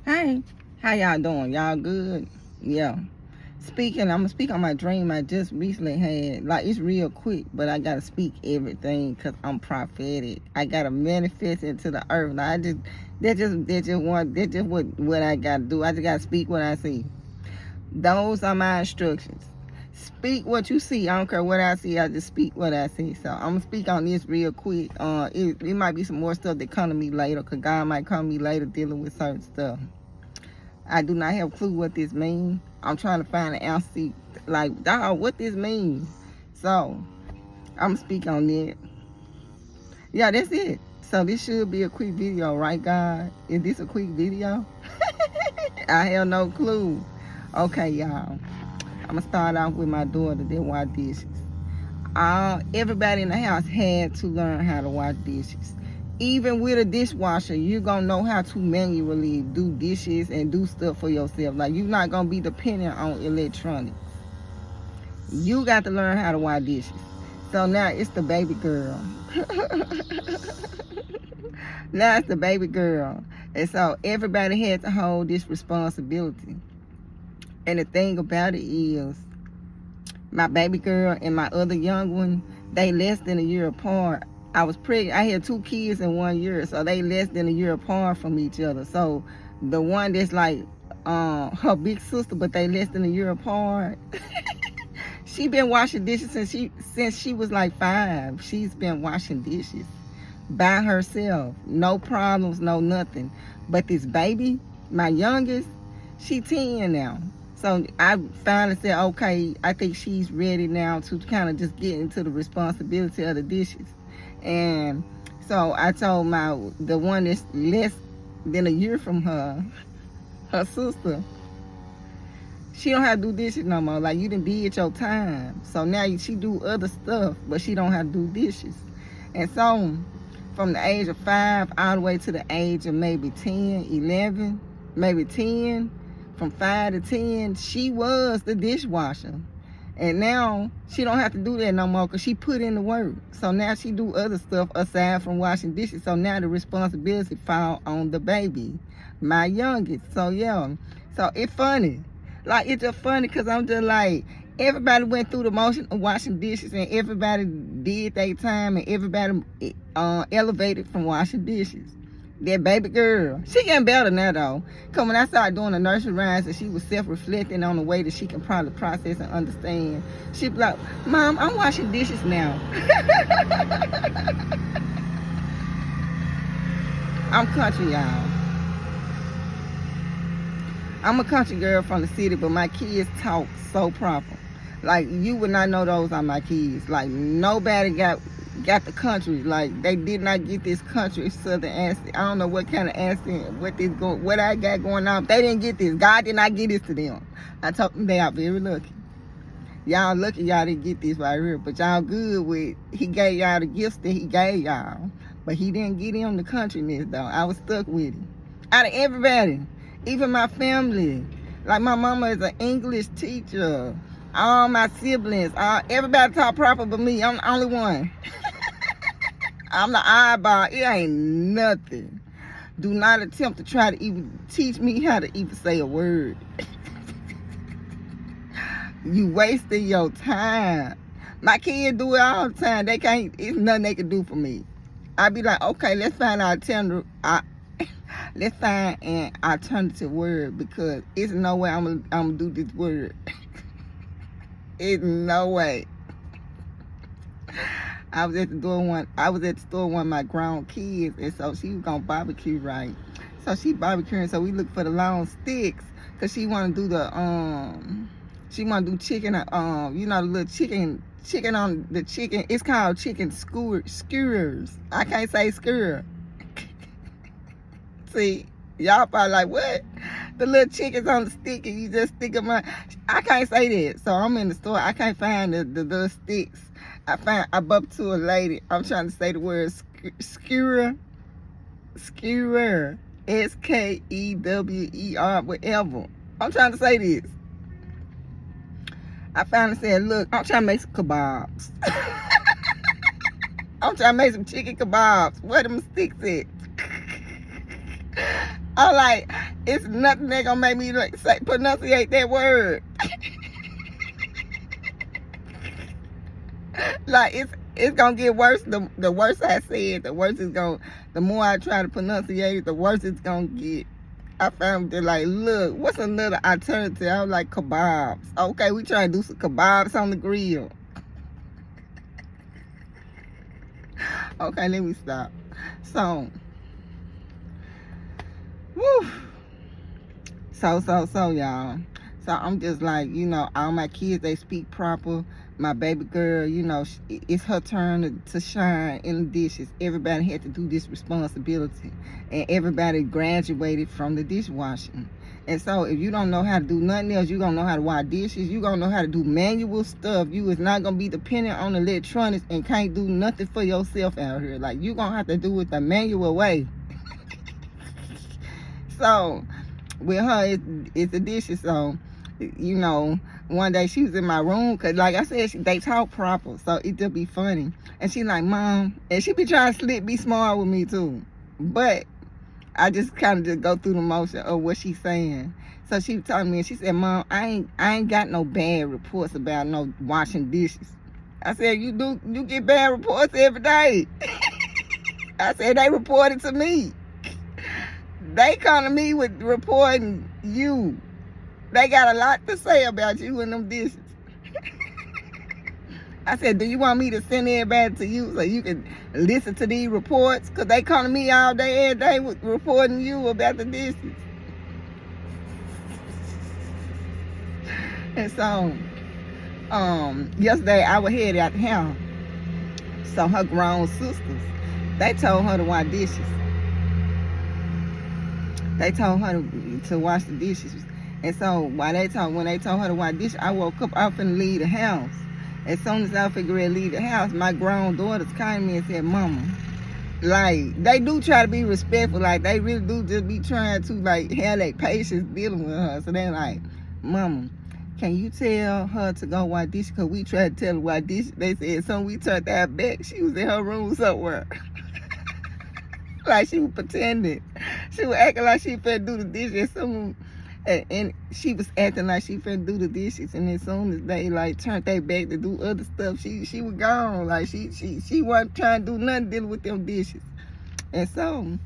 Hey, how y'all doing? Y'all good? Yeah. I'm gonna speak on my dream I just recently had. Like, it's real quick, but I gotta speak everything because I'm prophetic. I gotta manifest into the earth. Like, that's just what I gotta do. I just gotta speak what I see. Those are my instructions. Speak what you see. I don't care what I see. I just speak what I see. So I'm gonna speak on this real quick. It might be some more stuff that come to me later, cause God might come to me later dealing with certain stuff. I do not have a clue what this means. I'm trying to find an answer. Like, dog, what this means? So, I'm speak on it. Yeah, that's it. So, this should be a quick video, right, God? Is this a quick video? I have no clue. Okay, y'all. I'm going to start off with my daughter that wash dishes. Everybody in the house had to learn how to wash dishes. Even with a dishwasher, you're going to know how to manually do dishes and do stuff for yourself. Like, you're not going to be dependent on electronics. You got to learn how to wash dishes. So now it's the baby girl. Now it's the baby girl. And so everybody had to hold this responsibility. And the thing about it is, my baby girl and my other young one, they less than a year apart. I was pregnant. I had 2 kids in 1 year, so they less than a year apart from each other. So the one that's like her big sister, but they less than a year apart. She been washing dishes since she was like 5. She's been washing dishes by herself, no problems, no nothing. But this baby, my youngest, she 10 now. So I finally said, okay, I think she's ready now to kind of just get into the responsibility of the dishes. And so I told the one that's less than a year from her sister, she don't have to do dishes no more. Like, you done did your time. So now she do other stuff, but she don't have to do dishes. And so from the age of 5 all the way to the age of maybe 10, 11, maybe 10, from 5 to 10, she was the dishwasher. And now she don't have to do that no more because she put in the work. So now she do other stuff aside from washing dishes. So now the responsibility fall on the baby, my youngest. So yeah, so it's funny. Like, it's just funny because I'm just like, everybody went through the motion of washing dishes and everybody did their time and everybody elevated from washing dishes. That baby girl, she getting better now though. Cause when I started doing the nursery rhymes and she was self-reflecting on the way that she can probably process and understand, she be like, Mom, I'm washing dishes now. I'm country, y'all. I'm a country girl from the city, but my kids talk so proper. Like, you would not know those are my kids. Like, nobody got the country. Like, they did not get this country southern accent. I don't know what kind of accent, what I got going on. They didn't get this. God did not give this to them. I told them they are very lucky. Y'all lucky y'all didn't get this right here. But y'all good with, he gave y'all the gifts that he gave y'all. But he didn't get him the countryness though. I was stuck with him. Out of everybody. Even my family. Like, my mama is an English teacher. All my siblings, everybody talk proper but me. I'm the only one. I'm the eyeball. It ain't nothing. Do not attempt to try to even teach me how to even say a word. You wasting your time. My kids do it all the time. They can't, it's nothing they can do for me. I be like, okay, let's find let's find an alternative word because it's no way I'm gonna do this word. It's no way. I was at the store with one of my grown kids, and so she was gonna barbecue, right? So she barbecuing, so we look for the long sticks, cause she wanna do chicken, you know, the little chicken on the chicken. It's called chicken skewers. I can't say skewer. See, y'all probably like, what? The little chickens on the stick and you just stick them on. I can't say that. So I'm in the store. I can't find the little sticks. I bumped to a lady. I'm trying to say the word skewer. Skewer. SKEWER, whatever. I'm trying to say this. I finally said, look, I'm trying to make some kebabs. I'm trying to make some chicken kebabs. Where them sticks at? I'm like, It's nothing that gonna make me like say pronunciate that word. Like it's gonna get worse. The worse I say it, the worse it's gonna. The more I try to pronunciate it, the worse it's gonna get. I found that like, look, what's another alternative? I was like kebabs. Okay, we trying to do some kebabs on the grill. Okay, let me stop. So, woo. So, y'all. So I'm just like, you know, all my kids, they speak proper. My baby girl, you know, it's her turn to shine in the dishes. Everybody had to do this responsibility. And everybody graduated from the dishwashing. And so if you don't know how to do nothing else, you're going to know how to wash dishes. You're going to know how to do manual stuff. You is not going to be dependent on electronics and can't do nothing for yourself out here. Like, you're going to have to do it the manual way. So with her, it's the dishes. So, you know, one day she was in my room, because like I said, they talk proper, so it just be funny. And she like, Mom, and she be trying to be smart with me too, but I just kind of just go through the motion of what she's saying. So she was telling me, and she said, Mom, I ain't got no bad reports about no washing dishes. I said, you get bad reports every day. I said, they reported to me. They come to me with reporting you. They got a lot to say about you and them dishes. I said, do you want me to send everybody to you so you can listen to these reports? Because they come to me all day, every day, with reporting you about the dishes. And so, yesterday I was headed out the house. So her grown sisters, they told her to wash dishes. They told her to wash the dishes. And so when they told her to wash dishes, I woke up, I was finna leave the house. As soon as I figured to leave the house, my grown daughters came to me and said, Mama, like, they do try to be respectful. Like, they really do just be trying to, like, have their patience dealing with her. So they're like, Mama, can you tell her to go wash dishes? Because we tried to tell her to wash dishes. They said, so we turned that back. She was in her room somewhere. Like, she was pretending. She was acting like she finna do the dishes. And she was acting like she finna do the dishes, and as soon as they like turned their back to do other stuff, she was gone. Like she wasn't trying to do nothing dealing with them dishes. And so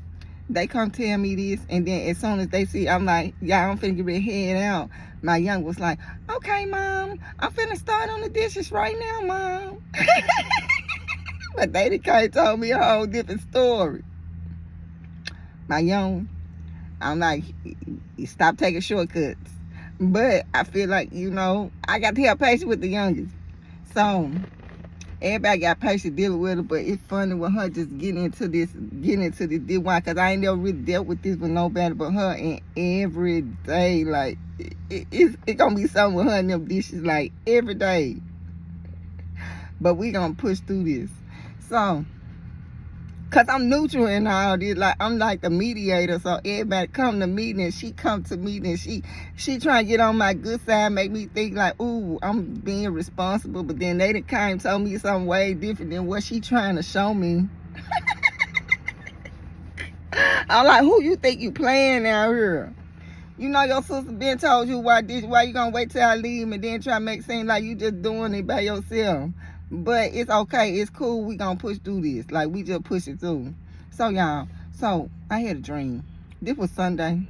they come tell me this, and then as soon as they see, I'm like, y'all, I'm finna get ready to head out. My young was like, okay, Mom, I'm finna start on the dishes right now, Mom. But they kind of told me a whole different story. My young, I'm like, stop taking shortcuts. But I feel like, you know, I got to have patience with the youngest. So everybody got patience dealing with her, but it's funny with her just getting into this why, because I ain't never really dealt with this with nobody but her. And every day, like, it's gonna be something with her and them dishes, like, every day. But we gonna push through this. So, cause I'm neutral in all this, like I'm like the mediator, so everybody come to me and she come to me and she trying to get on my good side, make me think like, ooh, I'm being responsible, but then they kind of told me something way different than what she trying to show me. I'm like, who you think you playing out here? You know your sister been told you why you gonna wait till I leave and then try to make it seem like you just doing it by yourself. But it's okay, it's cool, we gonna push through this. Like, we just push it through. So y'all, I had a dream. This was Sunday.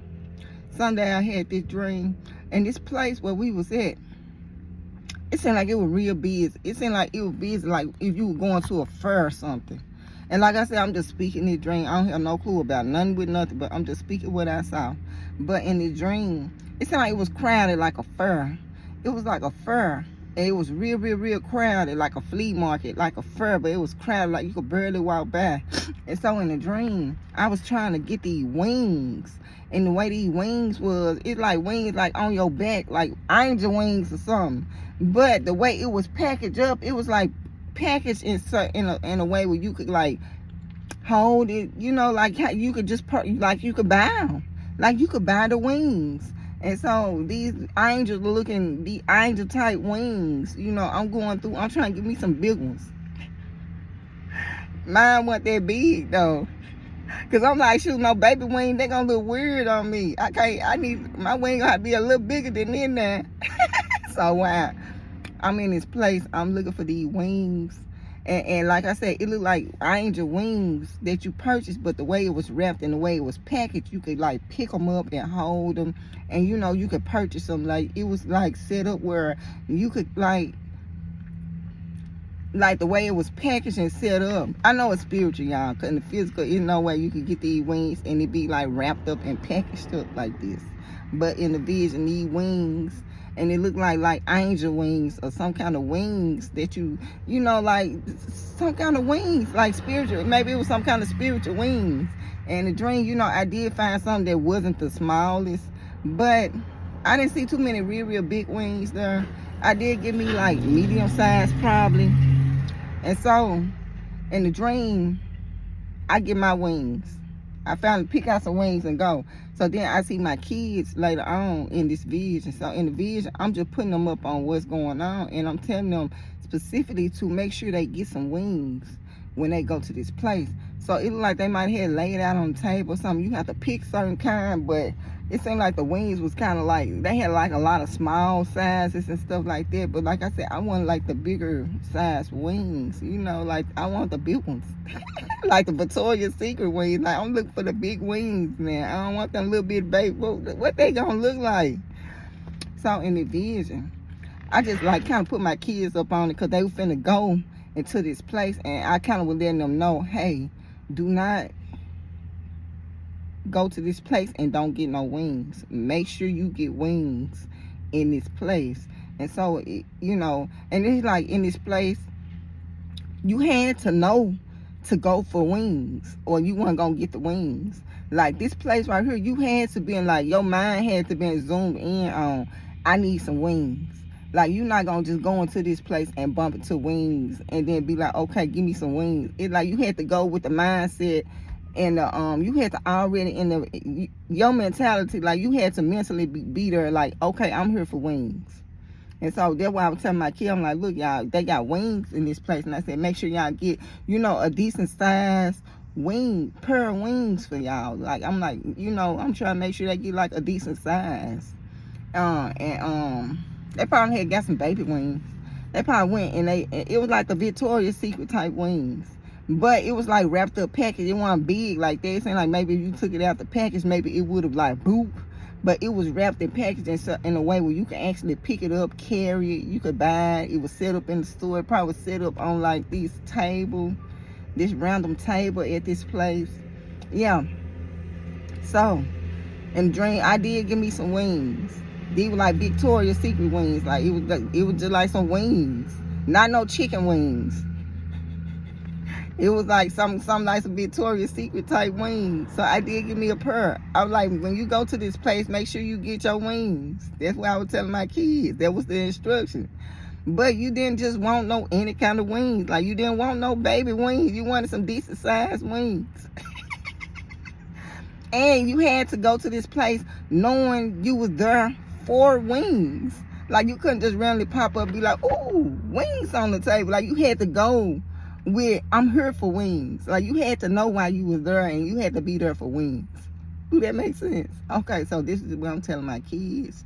Sunday I had this dream, and this place where we was at, it seemed like it was real busy. It seemed like it was busy, like if you were going to a fair or something. And like I said, I'm just speaking this dream. I don't have no clue about nothing with nothing, but I'm just speaking what I saw. But in the dream, it seemed like it was crowded like a fair. It was like a fair. And it was real crowded, like a flea market, like a fair, but it was crowded, like you could barely walk by. And so in the dream, I was trying to get these wings. And the way these wings was, it's like wings like on your back, like angel wings or something. But the way it was packaged up, it was like packaged in a way where you could like hold it, you know, like how you could just, like you could buy them. Like you could buy the wings. And so these angel looking, the angel type wings, you know, I'm trying to get me some big ones. Mine wasn't that big though. Cause I'm like, shoot, no baby wing, they gonna look weird on me. I need, my wing gonna have to be a little bigger than in there. So while I'm in this place, I'm looking for these wings. And like I said, it looked like angel wings that you purchased, but the way it was wrapped and the way it was packaged, you could like pick them up and hold them. And you know, you could purchase them. Like, it was like set up where you could like the way it was packaged and set up. I know it's spiritual, y'all, because in the physical, there's no way you could get these wings and it be like wrapped up and packaged up like this. But in the vision, these wings, and it looked like angel wings or some kind of wings that you know, like some kind of wings, like spiritual. Maybe it was some kind of spiritual wings. And the dream, you know, I did find something that wasn't the smallest, but I didn't see too many real big wings there. I did get me like medium size probably. And so in the dream, I get my wings. I finally pick out some wings and go. So then I see my kids later on in this vision. So in the vision, I'm just putting them up on what's going on. And I'm telling them specifically to make sure they get some wings when they go to this place. So it looked like they might have laid out on the table or something. You have to pick certain kind, but it seemed like the wings was kind of like, they had like a lot of small sizes and stuff like that. But like I said, I wanted like the bigger size wings, you know, like I want the big ones. Like the Victoria's Secret wings. Like, I'm looking for the big wings, man. I don't want them little bit baby. What they gonna look like? So in the vision, I just like kind of put my kids up on it because they were finna go into this place, and I kind of was letting them know, hey, do not go to this place and don't get no wings. Make sure you get wings in this place. And so, you know, and it's like in this place, you had to know to go for wings or you weren't gonna get the wings. Like this place right here, you had to be in, like, your mind had to be zoomed in on, I need some wings. Like, you're not gonna just go into this place and bump into wings and then be like, okay, give me some wings. It's like you had to go with the mindset and you had to already in the your mentality, like you had to mentally be there, like, okay, I'm here for wings. And so that's why I was telling my kid, I'm like, look, y'all, they got wings in this place. And I said, make sure y'all get, you know, a decent size pair of wings for y'all. Like, I'm like, you know, I'm trying to make sure they get like a decent size. They probably had got some baby wings. They probably went and it was like the Victoria's Secret type wings. But it was like wrapped up package. It wasn't big like that. It seemed like maybe if you took it out the package, maybe it would have like boop. But it was wrapped and packaged in a way where you can actually pick it up, carry it. You could buy it. It was set up in the store. It probably was set up on like this random table at this place. Yeah. So, in the dream, I did give me some wings. These were like Victoria's Secret wings. Like it was just like some wings, not no chicken wings. It was like some nice Victoria's Secret type wings. So I did give me a pair. I was like, when you go to this place, make sure you get your wings. That's what I was telling my kids. That was the instruction. But you didn't just want no any kind of wings. Like, you didn't want no baby wings. You wanted some decent sized wings. And you had to go to this place knowing you was there for wings. Like, you couldn't just randomly pop up and be like, ooh, wings on the table. Like, you had to go with, I'm here for wings. Like, you had to know why you was there and you had to be there for wings. Do that make sense? Okay, so this is what I'm telling my kids.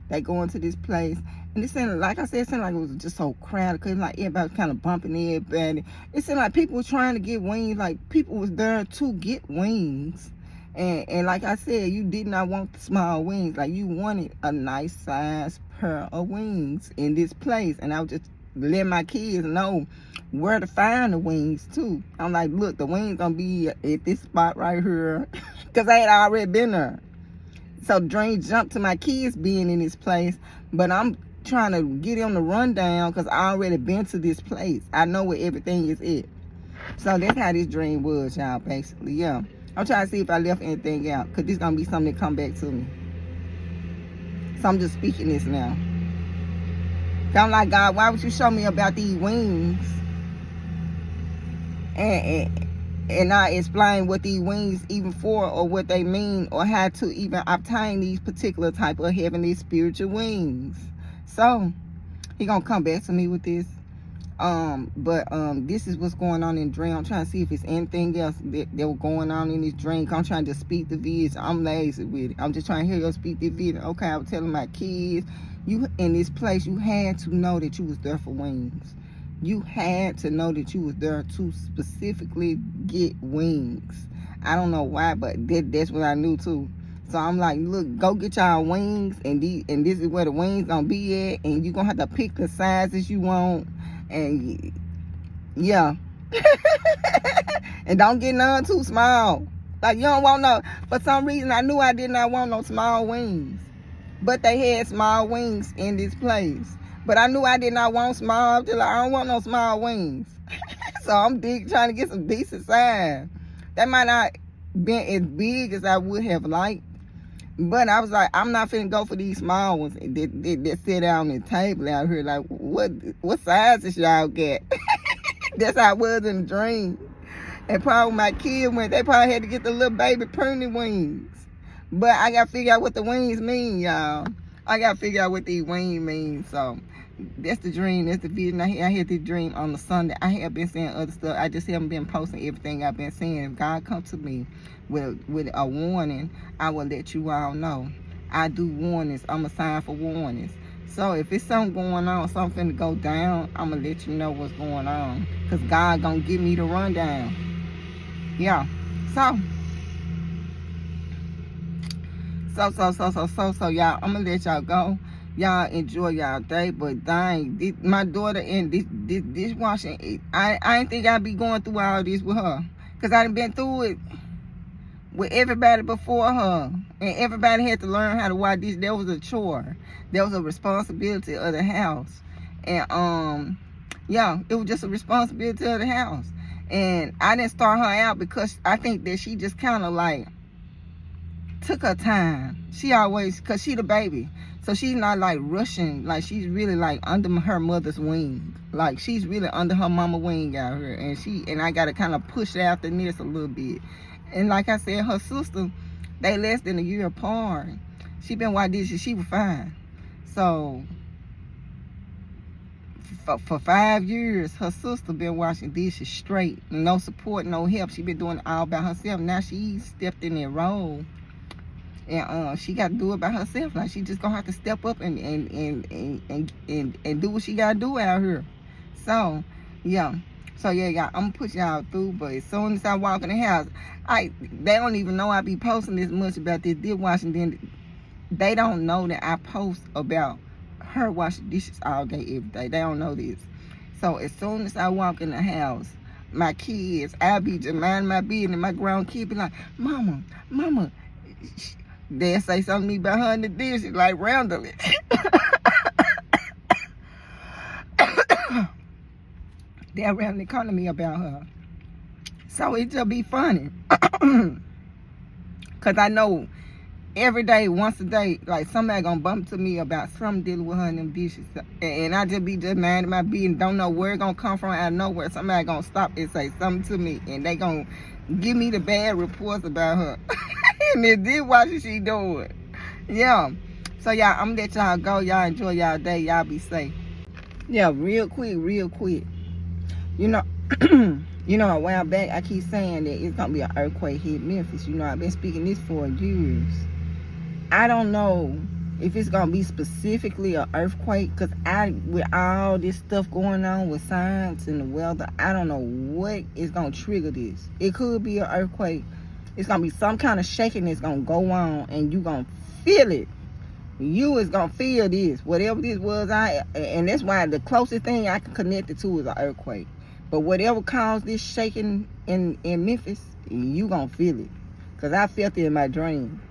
They go into this place, and it seemed like I said, it seemed like it was just so crowded because like everybody was kind of bumping everybody. It seemed like people were trying to get wings, like people was there to get wings. And like I said, you did not want the small wings. Like, you wanted a nice size pair of wings in this place. And I was just letting my kids know where to find the wings too. I'm like, look, the wings gonna be at this spot right here. Because I had already been there. So dream jumped to my kids being in this place. But I'm trying to get them to run down because I already been to this place. I know where everything is at. So that's how this dream was, y'all, basically. Yeah. I'm trying to see if I left anything out, because this is going to be something that come back to me. So I'm just speaking this now. I'm like, God, why would you show me about these wings? And not explain what these wings even for, or what they mean, or how to even obtain these particular type of heavenly spiritual wings. So, he going to come back to me with this. But this is what's going on in the dream. I'm trying to see if it's anything else that was going on in this dream. I'm trying to speak the vision. I'm lazy with it. I'm just trying to hear you speak the vision. Okay, I was telling my kids, you in this place, you had to know that you was there for wings. You had to know that you was there to specifically get wings. I don't know why, but that's what I knew too. So I'm like, look, go get y'all wings, and this is where the wings gonna be at, and you gonna have to pick the sizes you want, and yeah. And don't get none too small. Like, you don't want no, for some reason I knew I did not want no small wings, but they had small wings in this place. But I knew I did not want small. Till I don't want no small wings. So I'm trying to get some decent size. That might not been as big as I would have liked, but I was like, I'm not finna go for these small ones that sit down on the table out here. Like, what sizes y'all get? That's how it was in the dream. And probably my kid went, they probably had to get the little baby pruny wings. But I got to figure out what the wings mean, y'all. I got to figure out what these wings mean. So that's the dream. That's the vision. I had this dream on the Sunday. I have been saying other stuff. I just haven't been posting everything I've been saying. If God comes to me with a warning, I will let you all know. I do warnings. I'm a sign for warnings. So if it's something going on, something to go down, I'm going to let you know what's going on. Because God going to give me the rundown. Yeah. So, y'all, I'm going to let y'all go. Y'all enjoy y'all day, but dang, my daughter in this dishwashing, I didn't think I'd be going through all this with her. Because I done been through it with everybody before her. And everybody had to learn how to wash this. That was a chore. That was a responsibility of the house. And, yeah, it was just a responsibility of the house. And I didn't start her out because I think that she just kind of like took her time. She always, because she the baby. So she's not like rushing. Like, she's really like under her mother's wing. Like, she's really under her mama wing out here. And I got to kind of push after this a little bit. And like I said, her sister, they less than a year apart. She been washing dishes. She was fine. So for 5 years, her sister been washing dishes straight. No support, no help. She been doing it all by herself. Now she stepped in that role. And she got to do it by herself. Like, she just gonna have to step up and do what she gotta do out here. So, yeah. So yeah, y'all, I'm gonna put y'all through. But as soon as I walk in the house, they don't even know I be posting this much about this dishwashing. Then they don't know that I post about her washing dishes all day, every day. They don't know this. So as soon as I walk in the house, my kids, I be just minding my business. My grown kid be like, Mama. They'll say something to me about her in the dishes, like randomly. They'll randomly come to me about her. So it just be funny. Because I know every day, once a day, like somebody gonna bump to me about something dealing with her in them dishes. And I just be just minding my business, don't know where it gonna come from out of nowhere. Somebody gonna stop and say something to me, and they gonna give me the bad reports about her. And they did what she doing. Yeah. So y'all, I'm gonna let y'all go. Y'all enjoy y'all day. Y'all be safe. Yeah, real quick. You know, a while back I keep saying that it's gonna be an earthquake hit Memphis. You know, I've been speaking this for years. I don't know if it's gonna be specifically an earthquake, because with all this stuff going on with science and the weather, I don't know what is gonna trigger this. It could be an earthquake. It's gonna be some kind of shaking that's gonna go on, and you gonna feel it. You is gonna feel this, whatever this was. And that's why the closest thing I can connect it to is an earthquake. But whatever caused this shaking in Memphis, you gonna feel it, cause I felt it in my dream.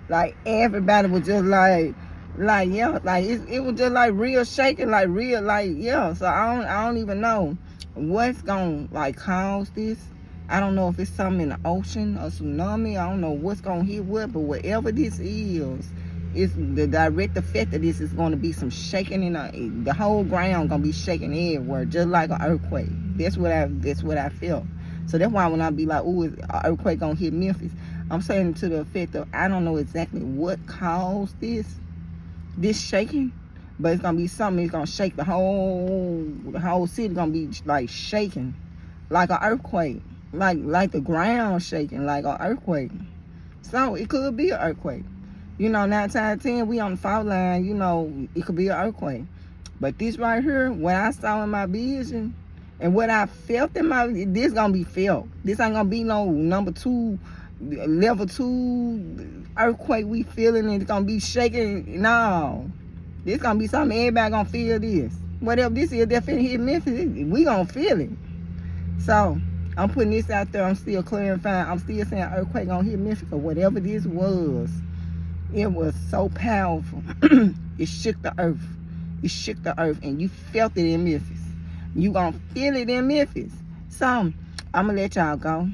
Like, everybody was just like yeah, like it was just like real shaking, like real, like, yeah. So I don't even know what's gonna like cause this. I don't know if it's something in the ocean, a tsunami. I don't know what's gonna hit what, but whatever this is, it's the direct effect of this is going to be some shaking in the whole ground gonna be shaking everywhere, just like an earthquake. That's what I feel. So that's why when I be like, "Ooh, is an earthquake gonna hit Memphis?" I'm saying to the effect of, I don't know exactly what caused this shaking, but it's gonna be something. It's gonna shake the whole city. Gonna be like shaking, like an earthquake, like the ground shaking, like an earthquake. So it could be an earthquake. 9 times out of 10, we on the fault line. It could be an earthquake. But this right here, what I saw in my vision, and what I felt this gonna be felt. This ain't gonna be no number 2, level 2 earthquake we feeling, and it's gonna be shaking. No. This gonna be something everybody gonna feel this. Whatever this is that finna hit Memphis, we gonna feel it. So, I'm putting this out there. I'm still clarifying. I'm still saying earthquake gonna hit Memphis, or whatever this was. It was so powerful. It shook the earth. It shook the earth, and you felt it in Memphis. You gonna feel it in Memphis. So, I'm gonna let y'all go.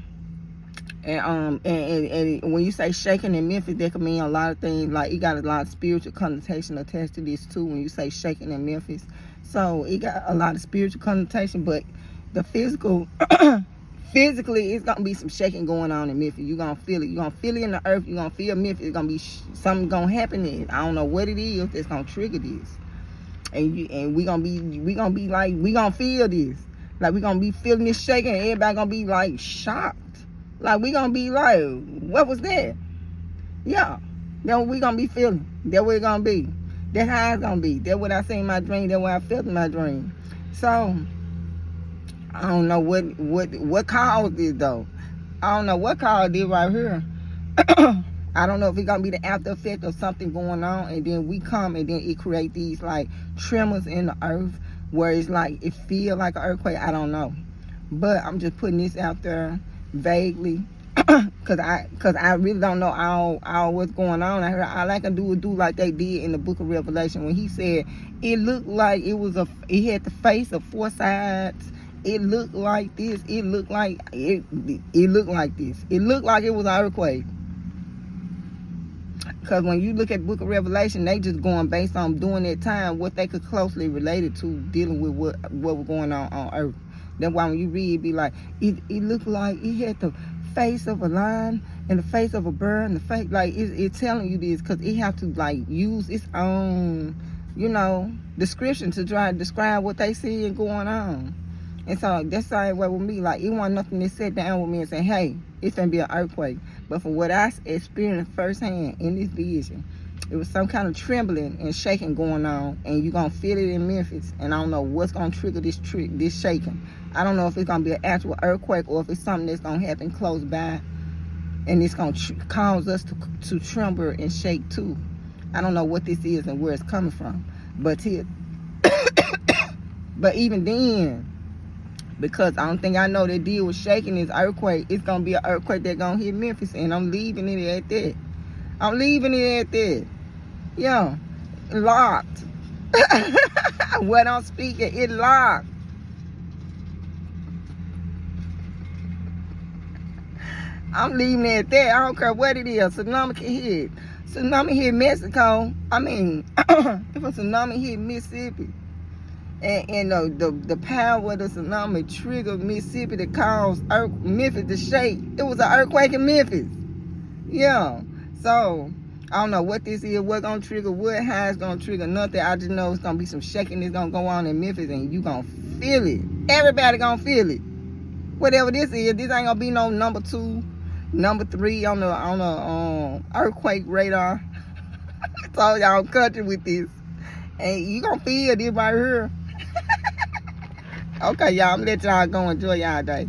And when you say shaking in Memphis, that can mean a lot of things. Like, it got a lot of spiritual connotation attached to this too. When you say shaking in Memphis, so it got a lot of spiritual connotation. But the physical, physically, it's gonna be some shaking going on in Memphis. You gonna feel it. You gonna feel it in the earth. You gonna feel Memphis. It's gonna be something gonna happen in it. I don't know what it is that's gonna trigger this. And we gonna be like, we gonna feel this. Like, we gonna be feeling this shaking, and everybody gonna be like shocked. Like, we gonna be like, what was that? Yeah. That's what we gonna be feeling. That's what it's gonna be. That's how it's gonna be. That's what I seen in my dream. That's what I felt in my dream. So, I don't know what caused this, though. I don't know what caused this right here. I don't know if it's gonna be the after effect of something going on, and then we come, and then it create these like tremors in the earth, where it's like it feel like an earthquake. I don't know, but I'm just putting this out there vaguely, cause I really don't know all what's going on. I heard all I can do is do like they did in the Book of Revelation, when he said it looked like it had the face of 4 sides. It looked like this. It looked like it looked like this. It looked like it was an earthquake. Because when you look at Book of Revelation, they just going based on during that time what they could closely relate it to, dealing with what was going on earth. That's why when you read, it be like, it looked like it had the face of a lion and the face of a bird, and the face, like, it's telling you this because it have to like use its own, description to try to describe what they see and going on. And so that's the same way with me. Like, it wasn't nothing that sat down with me and said, hey, it's gonna be an earthquake. But from what I experienced firsthand in this vision, it was some kind of trembling and shaking going on, and you're gonna feel it in Memphis. And I don't know what's gonna trigger this shaking. I don't know if it's gonna be an actual earthquake, or if it's something that's gonna happen close by, and it's gonna cause us to tremble and shake too. I don't know what this is and where it's coming from, but but even then, because I don't think I know that deal with shaking this earthquake, it's gonna be an earthquake that's gonna hit Memphis, and I'm leaving it at that. I'm leaving it at that. Yeah, locked. What I'm speaking, it locked. I'm leaving it at that. I don't care what it is. Tsunami can hit. Tsunami hit Mexico. I mean, if a tsunami hit Mississippi, and the power of the tsunami triggered Mississippi to cause Memphis to shake, it was an earthquake in Memphis. Yeah. So, I don't know what this is, what gonna trigger what, how it's gonna trigger nothing. I just know it's gonna be some shaking that's gonna go on in Memphis, and you gonna feel it. Everybody gonna feel it. Whatever this is, this ain't gonna be no number 2, number 3 on the earthquake radar. I told y'all I'm country with this. And you gonna feel this right here. Okay, y'all, I'm gonna let y'all go enjoy y'all day.